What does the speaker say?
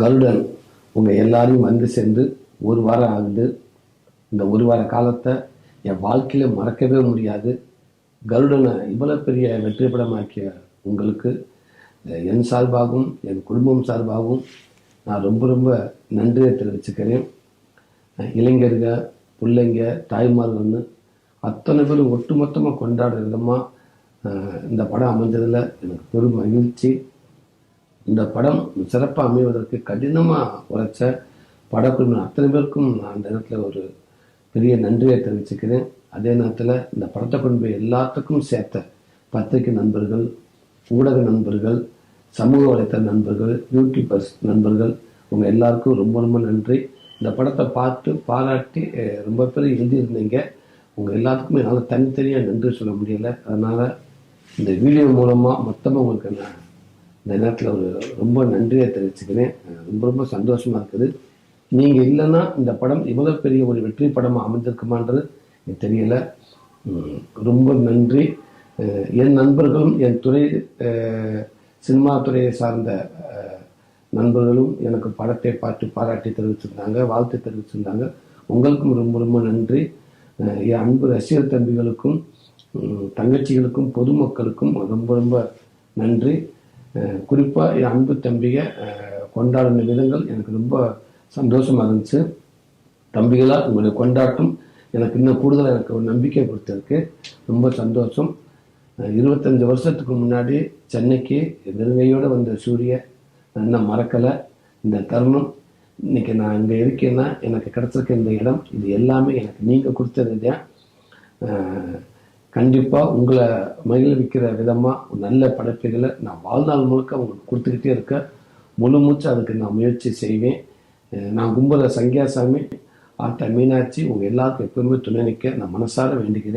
கருடன் உங்கள் எல்லாரையும் வந்து சேர்ந்து ஒரு வாரம் ஆகுது. இந்த ஒரு வார காலத்தை என் வாழ்க்கையில் மறக்கவே முடியாது. கருடனை இவ்வளோ பெரிய வெற்றி படமாக்கிய உங்களுக்கு என் சார்பாகவும் என் குடும்பம் சார்பாகவும் நான் ரொம்ப ரொம்ப நன்றியை தெரிவிச்சுக்கிறேன். இளைஞர்கள், பிள்ளைங்க, தாய்மார்கள்னு அத்தனை பேரும் ஒட்டுமொத்தமாக கொண்டாடுற விதமாக இந்த படம் அமைஞ்சதில் எனக்கு பெரும் மகிழ்ச்சி. இந்த படம் சிறப்பாக அமைவதற்கு கடினமாக உழைச்ச படக்குழு அத்தனை பேருக்கும் நான் அந்த நேரத்தில் ஒரு பெரிய நன்றியை தெரிவிச்சுக்கிறேன். அதே நேரத்தில் இந்த படத்தை கொண்டு போய் எல்லாத்துக்கும் சேர்த்த பத்திரிகை நண்பர்கள், ஊடக நண்பர்கள், சமூக வலைத்தள நண்பர்கள், யூடியூபர்ஸ் நண்பர்கள், உங்கள் எல்லாருக்கும் ரொம்ப ரொம்ப நன்றி. இந்த படத்தை பார்த்து பாராட்டி ரொம்ப பேர் எழுதியிருந்தீங்க. உங்கள் எல்லாத்துக்குமே என்னால் தனித்தனியாக நன்றி சொல்ல முடியலை. அதனால் இந்த வீடியோ மூலமாக மொத்தமாக உங்களுக்கு நான் இந்த நேரத்தில் ஒரு ரொம்ப நன்றியை தெரிவிச்சுக்கிறேன். ரொம்ப ரொம்ப சந்தோஷமாக இருக்குது. நீங்கள் இல்லைன்னா இந்த படம் இவ்வளோ பெரிய ஒரு வெற்றி படமாக அமைஞ்சிருக்குமான்றது எனக்கு தெரியலை. ரொம்ப நன்றி. என் நண்பர்களும் என் துறை சினிமா துறையை சார்ந்த நண்பர்களும் எனக்கு படத்தை பார்த்து பாராட்டி தெரிவிச்சிருந்தாங்க, வாழ்த்து தெரிவிச்சிருந்தாங்க. உங்களுக்கும் ரொம்ப ரொம்ப நன்றி. என் அன்பு ரசிகர் தம்பிகளுக்கும் தங்கச்சிகளுக்கும் பொதுமக்களுக்கும் ரொம்ப ரொம்ப நன்றி. குறிப்பாக என் அன்பு தம்பியை கொண்டாடின விதங்கள் எனக்கு ரொம்ப சந்தோஷமாக இருந்துச்சு. தம்பிகளாக உங்களுடைய கொண்டாட்டம் எனக்கு இன்னும் கூடுதலாக எனக்கு ஒரு நம்பிக்கை கொடுத்துருக்கு. ரொம்ப சந்தோஷம். 25 வருஷத்துக்கு முன்னாடி சென்னைக்கு வெறுங்கையோடு வந்த சூரிய நான் இன்னும் மறக்கலை. இந்த தருணம் இன்னைக்கு நான் இங்கே இருக்கேன்னா எனக்கு கிடச்சிருக்க இந்த இடம், இது எல்லாமே எனக்கு நீங்கள் கொடுத்தது தான். கண்டிப்பாக உங்களை மகிழ்விக்கிற விதமாக நல்ல படைப்புகளை நான் வாழ்நாள் முழுக்க உங்களுக்கு கொடுத்துக்கிட்டே இருக்க முழு மூச்சு அதுக்கு நான் முயற்சி செய்வேன். நான் கும்பல சங்கியாசாமி, ஆட்ட மீனாட்சி உங்கள் எல்லாருக்கும் எப்பவுமே துணை நிற்க நான் மனசார வேண்டிக்கிறேன்.